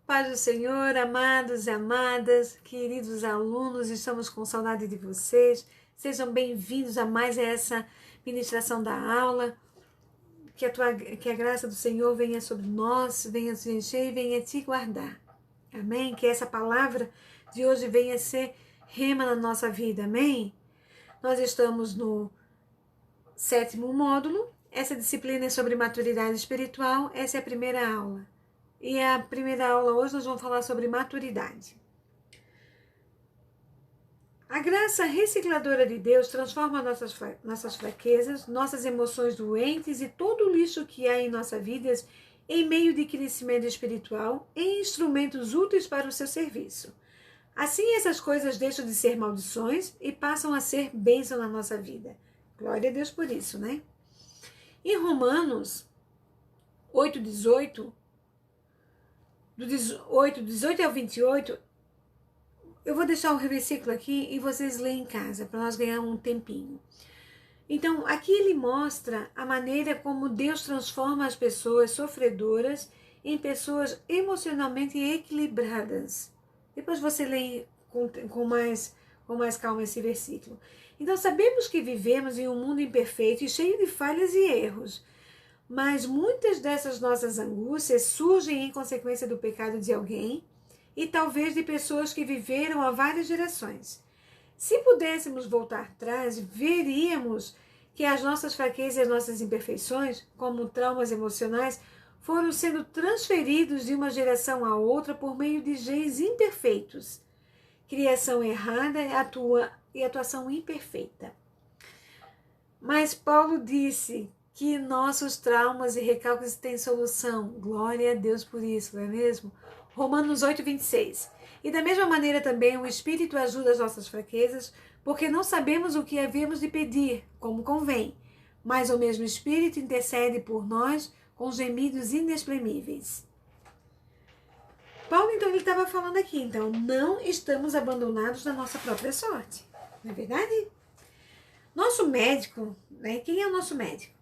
Paz do Senhor, amados e amadas, queridos alunos, estamos com saudade de vocês. Sejam bem-vindos a mais essa ministração da aula. Que a graça do Senhor venha sobre nós, venha te encher e venha te guardar. Amém? Que essa palavra de hoje venha ser rema na nossa vida. Amém? Nós estamos no 7º módulo. Essa disciplina é sobre maturidade espiritual. Essa é a primeira aula. E a primeira aula hoje nós vamos falar sobre maturidade. A graça recicladora de Deus transforma nossas fraquezas, nossas emoções doentes e todo o lixo que há em nossas vidas em meio de crescimento espiritual em instrumentos úteis para o seu serviço. Assim essas coisas deixam de ser maldições e passam a ser bênção na nossa vida. Glória a Deus por isso, né? Em Romanos 8:18, do 18 ao 28, eu vou deixar o versículo aqui e vocês leem em casa, para nós ganharmos um tempinho. Então, aqui ele mostra a maneira como Deus transforma as pessoas sofredoras em pessoas emocionalmente equilibradas. Depois você lê com mais calma esse versículo. Então, sabemos que vivemos em um mundo imperfeito e cheio de falhas e erros. Mas muitas dessas nossas angústias surgem em consequência do pecado de alguém e talvez de pessoas que viveram há várias gerações. Se pudéssemos voltar atrás, veríamos que as nossas fraquezas e as nossas imperfeições, como traumas emocionais, foram sendo transferidos de uma geração a outra por meio de genes imperfeitos, criação errada e atuação imperfeita. Mas Paulo disse que nossos traumas e recalques têm solução. Glória a Deus por isso, não é mesmo? Romanos 8:26. E da mesma maneira também o Espírito ajuda as nossas fraquezas, porque não sabemos o que havemos de pedir, como convém. Mas o mesmo Espírito intercede por nós com gemidos inexprimíveis. Paulo, então, ele estava falando aqui, então, não estamos abandonados na nossa própria sorte. Não é verdade? Nosso médico, né? Quem é o nosso médico?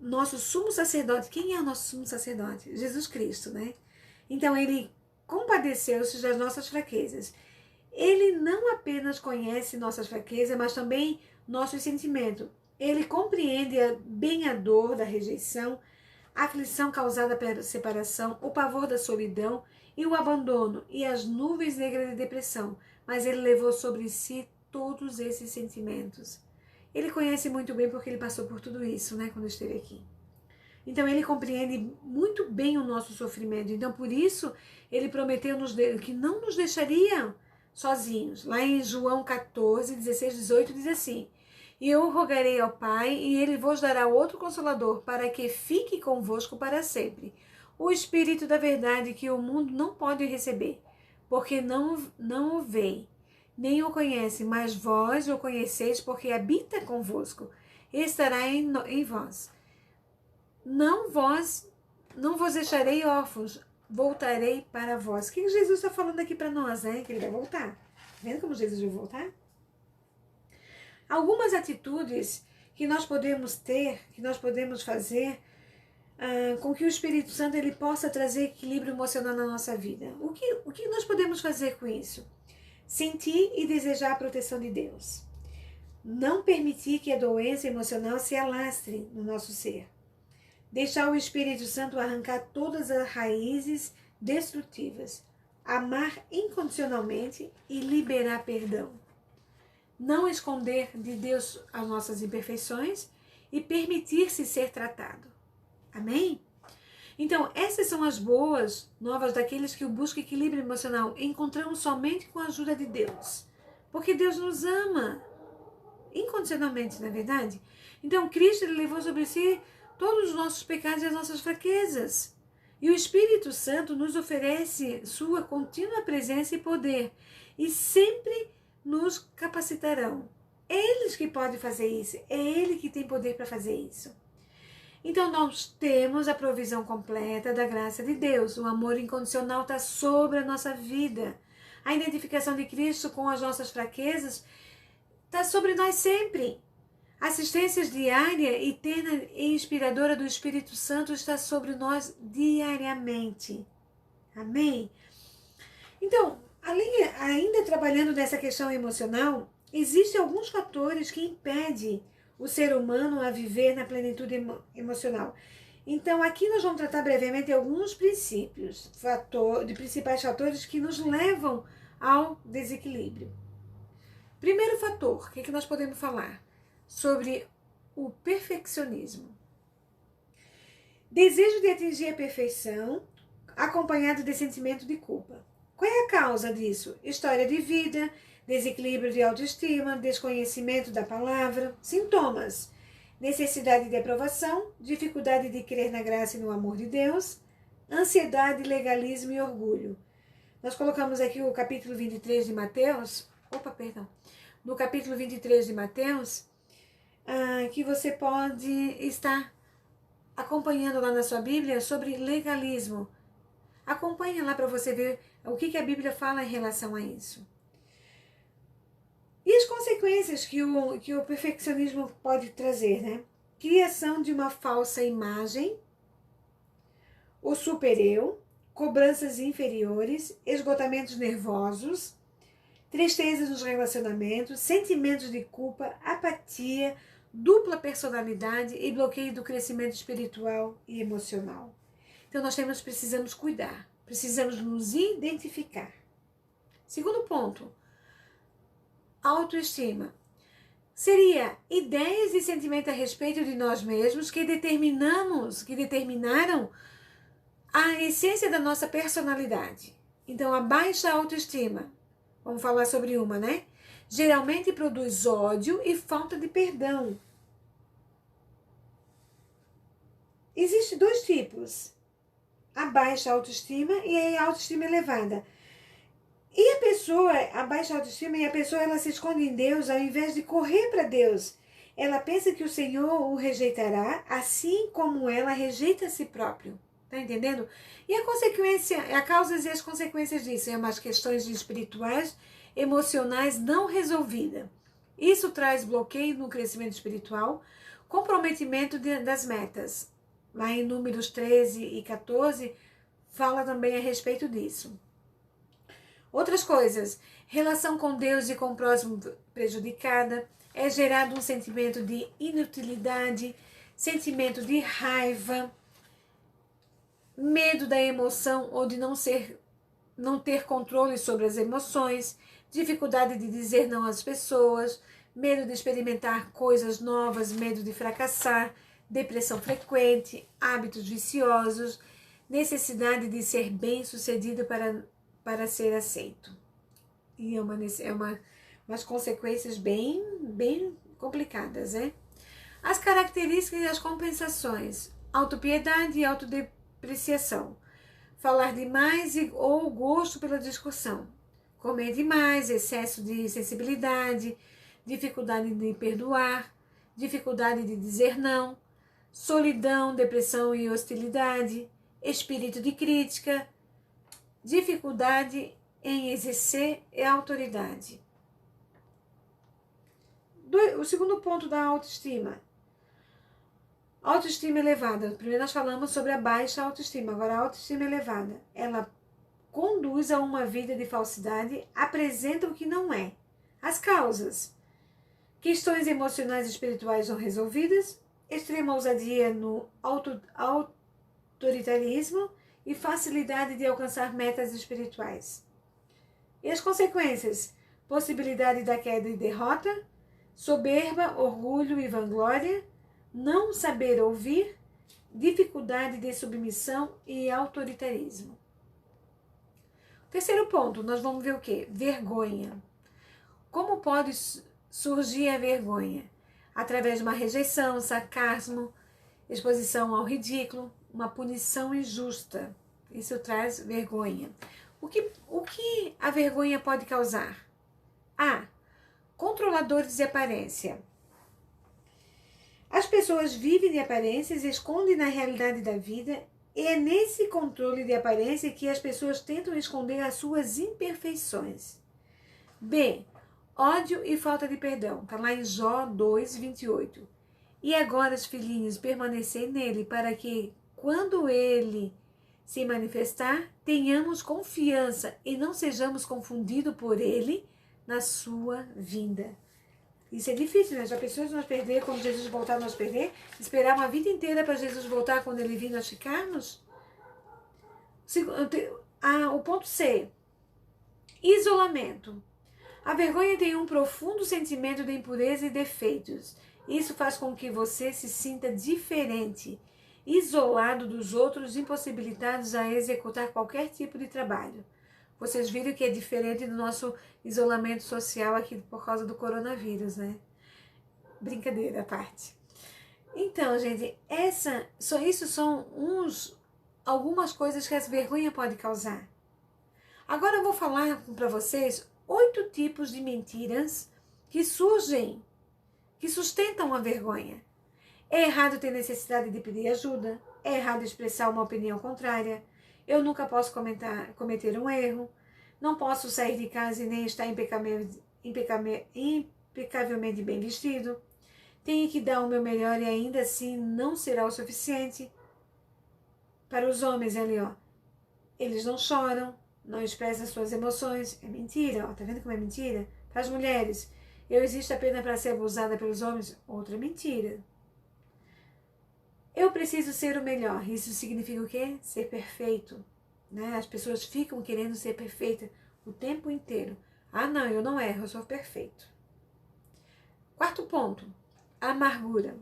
Nosso sumo sacerdote. Quem é o nosso sumo sacerdote? Jesus Cristo, né? Então, ele compadeceu-se das nossas fraquezas. Ele não apenas conhece nossas fraquezas, mas também nossos sentimentos. Ele compreende bem a dor da rejeição, a aflição causada pela separação, o pavor da solidão e o abandono e as nuvens negras de depressão. Mas ele levou sobre si todos esses sentimentos. Ele conhece muito bem porque ele passou por tudo isso, né, quando esteve aqui. Então, ele compreende muito bem o nosso sofrimento. Então, por isso, ele prometeu que não nos deixaria sozinhos. Lá em João 14, 16, 18, diz assim: E eu rogarei ao Pai, e ele vos dará outro Consolador, para que fique convosco para sempre. O Espírito da verdade que o mundo não pode receber, porque não o vê, nem o conhece, mas vós o conheceis, porque habita convosco, e estará em vós. Não vos deixarei órfãos, voltarei para vós. O que Jesus está falando aqui para nós, né? Que ele vai voltar. Tá vendo como Jesus vai voltar? Algumas atitudes que nós podemos ter, que nós podemos fazer, com que o Espírito Santo ele possa trazer equilíbrio emocional na nossa vida. O que nós podemos fazer com isso? Sentir e desejar a proteção de Deus. Não permitir que a doença emocional se alastre no nosso ser. Deixar o Espírito Santo arrancar todas as raízes destrutivas. Amar incondicionalmente e liberar perdão. Não esconder de Deus as nossas imperfeições e permitir-se ser tratado. Amém? Então, essas são as boas novas daqueles que buscam equilíbrio emocional. Encontramos somente com a ajuda de Deus. Porque Deus nos ama incondicionalmente, não é verdade? Então, Cristo ele levou sobre si todos os nossos pecados e as nossas fraquezas. E o Espírito Santo nos oferece sua contínua presença e poder. E sempre nos capacitarão. É eles que podem fazer isso. É Ele que tem poder para fazer isso. Então, nós temos a provisão completa da graça de Deus. O amor incondicional está sobre a nossa vida. A identificação de Cristo com as nossas fraquezas está sobre nós sempre. Assistência diária, eterna e inspiradora do Espírito Santo está sobre nós diariamente. Amém? Então, ainda trabalhando nessa questão emocional, existem alguns fatores que impedem o ser humano a viver na plenitude emocional. Então, aqui nós vamos tratar brevemente alguns princípios, principais fatores que nos levam ao desequilíbrio. Primeiro fator, o que nós podemos falar? Sobre o perfeccionismo. Desejo de atingir a perfeição, acompanhado de sentimento de culpa. Qual é a causa disso? História de vida, desequilíbrio de autoestima, desconhecimento da palavra, sintomas, necessidade de aprovação, dificuldade de crer na graça e no amor de Deus, ansiedade, legalismo e orgulho. Nós colocamos aqui o capítulo 23 de Mateus, no capítulo 23 de Mateus, que você pode estar acompanhando lá na sua Bíblia sobre legalismo. Acompanhe lá para você ver o que a Bíblia fala em relação a isso. E as consequências que o perfeccionismo pode trazer, né? Criação de uma falsa imagem, o super-eu, cobranças inferiores, esgotamentos nervosos, tristeza nos relacionamentos, sentimentos de culpa, apatia, dupla personalidade e bloqueio do crescimento espiritual e emocional. Então nós precisamos cuidar, precisamos nos identificar. Segundo ponto, autoestima. Seria ideias e sentimento a respeito de nós mesmos que determinaram a essência da nossa personalidade. Então a baixa autoestima, vamos falar sobre uma, né? Geralmente produz ódio e falta de perdão. Existem dois tipos, a baixa autoestima e a autoestima elevada. E a baixa autoestima, e a pessoa ela se esconde em Deus ao invés de correr para Deus. Ela pensa que o Senhor o rejeitará, assim como ela rejeita a si próprio. Tá entendendo? E a consequência, a causa e as consequências disso é umas questões espirituais, emocionais não resolvidas. Isso traz bloqueio no crescimento espiritual, comprometimento das metas. Lá em Números 13 e 14, fala também a respeito disso. Outras coisas, relação com Deus e com o próximo prejudicada, é gerado um sentimento de inutilidade, sentimento de raiva, medo da emoção ou de não ter controle sobre as emoções, dificuldade de dizer não às pessoas, medo de experimentar coisas novas, medo de fracassar, depressão frequente, hábitos viciosos, necessidade de ser bem-sucedido para ser aceito. E umas consequências bem complicadas, né? As características e as compensações: autopiedade e autodepreciação, falar demais ou gosto pela discussão, comer demais, excesso de sensibilidade, dificuldade de perdoar, dificuldade de dizer não, solidão, depressão e hostilidade, espírito de crítica, dificuldade em exercer a autoridade. O segundo ponto da autoestima. Autoestima elevada. Primeiro nós falamos sobre a baixa autoestima, agora a autoestima elevada. Ela conduz a uma vida de falsidade, apresenta o que não é. As causas: questões emocionais e espirituais não resolvidas, extrema ousadia no autoritarismo e facilidade de alcançar metas espirituais. E as consequências: possibilidade da queda e derrota, soberba, orgulho e vanglória, não saber ouvir, dificuldade de submissão e autoritarismo. Terceiro ponto, nós vamos ver o quê? Vergonha. Como pode surgir a vergonha? Através de uma rejeição, sarcasmo, exposição ao ridículo, uma punição injusta. Isso traz vergonha. O que a vergonha pode causar? A. Controladores de aparência. As pessoas vivem de aparências e escondem na realidade da vida, e é nesse controle de aparência que as pessoas tentam esconder as suas imperfeições. B. Ódio e falta de perdão. Está lá em Jó 2, 28. E agora, filhinhos, permanecei nele, para que, quando ele se manifestar, tenhamos confiança e não sejamos confundidos por ele na sua vinda. Isso é difícil, né? Já pensou se nós perder, quando Jesus voltar, nós perder? Esperar uma vida inteira para Jesus voltar quando ele vir nós ficarmos? O ponto C. Isolamento. A vergonha tem um profundo sentimento de impureza e defeitos. Isso faz com que você se sinta diferente, isolado dos outros, impossibilitados a executar qualquer tipo de trabalho. Vocês viram que é diferente do nosso isolamento social aqui por causa do coronavírus, né? Brincadeira à parte. Então, gente, isso são algumas coisas que essa vergonha pode causar. Agora eu vou falar para vocês 8 tipos de mentiras que surgem, que sustentam a vergonha. É errado ter necessidade de pedir ajuda, é errado expressar uma opinião contrária, eu nunca posso cometer um erro, não posso sair de casa e nem estar impecavelmente bem vestido, tenho que dar o meu melhor e ainda assim não será o suficiente. Para os homens ali, ó, eles não choram, não expressam suas emoções, é mentira, ó, tá vendo como é mentira? Para as mulheres, eu existo apenas para ser abusada pelos homens, outra mentira. Eu preciso ser o melhor, isso significa o quê? Ser perfeito, né? As pessoas ficam querendo ser perfeita o tempo inteiro. Ah não, eu não erro, eu sou perfeito. 4º ponto, amargura.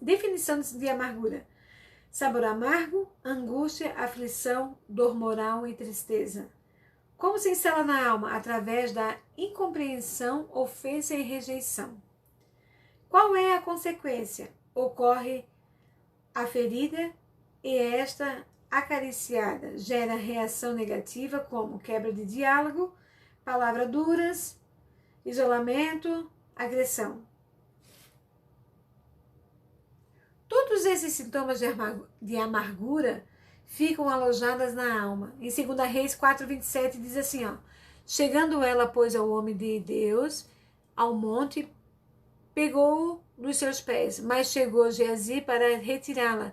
Definição de amargura. Sabor amargo, angústia, aflição, dor moral e tristeza. Como se instala na alma? Através da incompreensão, ofensa e rejeição. Qual é a consequência? Ocorre a ferida e esta acariciada gera reação negativa como quebra de diálogo, palavras duras, isolamento, agressão. Todos esses sintomas de amargura ficam alojados na alma. Em 2 Reis 4:27 diz assim, ó: chegando ela, pois, ao homem de Deus, ao monte, pegou-o nos seus pés, mas chegou Geazi para retirá-la.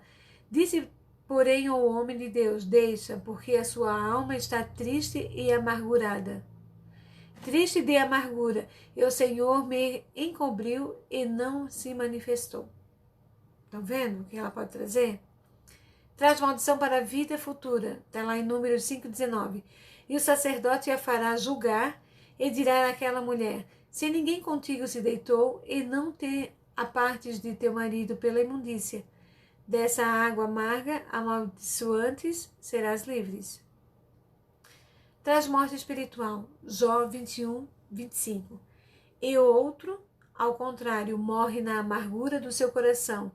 Disse, porém, ao homem de Deus: deixa, porque a sua alma está triste e amargurada. Triste de amargura, e o Senhor me encobriu e não se manifestou. Estão vendo o que ela pode trazer? Traz maldição para a vida futura. Está lá em Números 5:19. E o sacerdote a fará julgar e dirá àquela mulher: se ninguém contigo se deitou e não te apartes de teu marido pela imundícia, dessa água amarga, amaldiçoantes, serás livres. Traz morte espiritual. Jó 21:25. E o outro, ao contrário, morre na amargura do seu coração,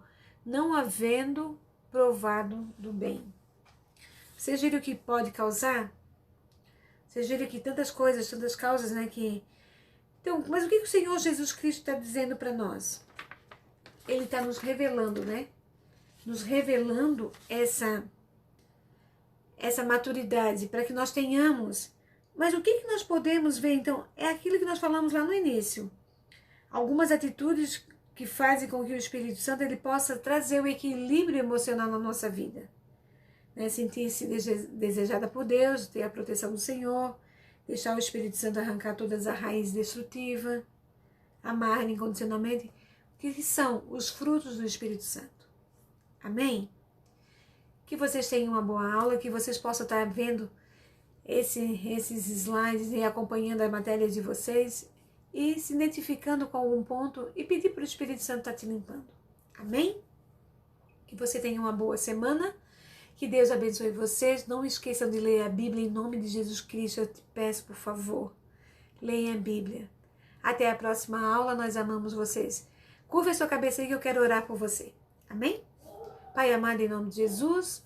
não havendo provado do bem. Vocês viram o que pode causar? Vocês viram que tantas coisas, tantas causas, né? Então, mas o que o Senhor Jesus Cristo está dizendo para nós? Ele está nos revelando, né? Nos revelando essa maturidade para que nós tenhamos. Mas o que nós podemos ver, então? É aquilo que nós falamos lá no início. Algumas atitudes que fazem com que o Espírito Santo ele possa trazer o equilíbrio emocional na nossa vida. Né? Sentir-se desejada por Deus, ter a proteção do Senhor, deixar o Espírito Santo arrancar todas as raízes destrutivas, amar incondicionalmente, que são os frutos do Espírito Santo. Amém? Que vocês tenham uma boa aula, que vocês possam estar vendo esses slides e acompanhando a matéria de vocês e se identificando com algum ponto e pedir para o Espírito Santo estar te limpando. Amém? Que você tenha uma boa semana. Que Deus abençoe vocês. Não esqueçam de ler a Bíblia em nome de Jesus Cristo. Eu te peço, por favor, leiam a Bíblia. Até a próxima aula. Nós amamos vocês. Curva a sua cabeça aí que eu quero orar por você. Amém? Pai amado, em nome de Jesus,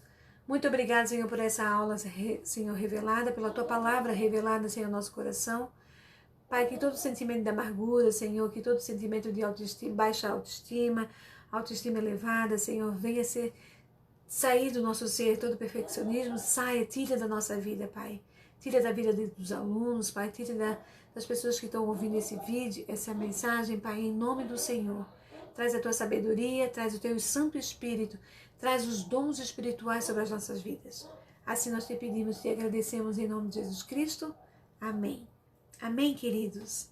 muito obrigado, Senhor, por essa aula, Senhor, revelada, pela Tua palavra revelada, Senhor, no nosso coração. Pai, que todo sentimento de amargura, Senhor, que todo sentimento de autoestima, baixa autoestima elevada, Senhor, venha sair do nosso ser, todo perfeccionismo, saia, tira da nossa vida, Pai. Tira da vida dos alunos, Pai, tira das pessoas que estão ouvindo esse vídeo, essa mensagem, Pai, em nome do Senhor. Traz a Tua sabedoria, traz o Teu Santo Espírito, traz os dons espirituais sobre as nossas vidas. Assim nós te pedimos e agradecemos em nome de Jesus Cristo. Amém. Amém, queridos.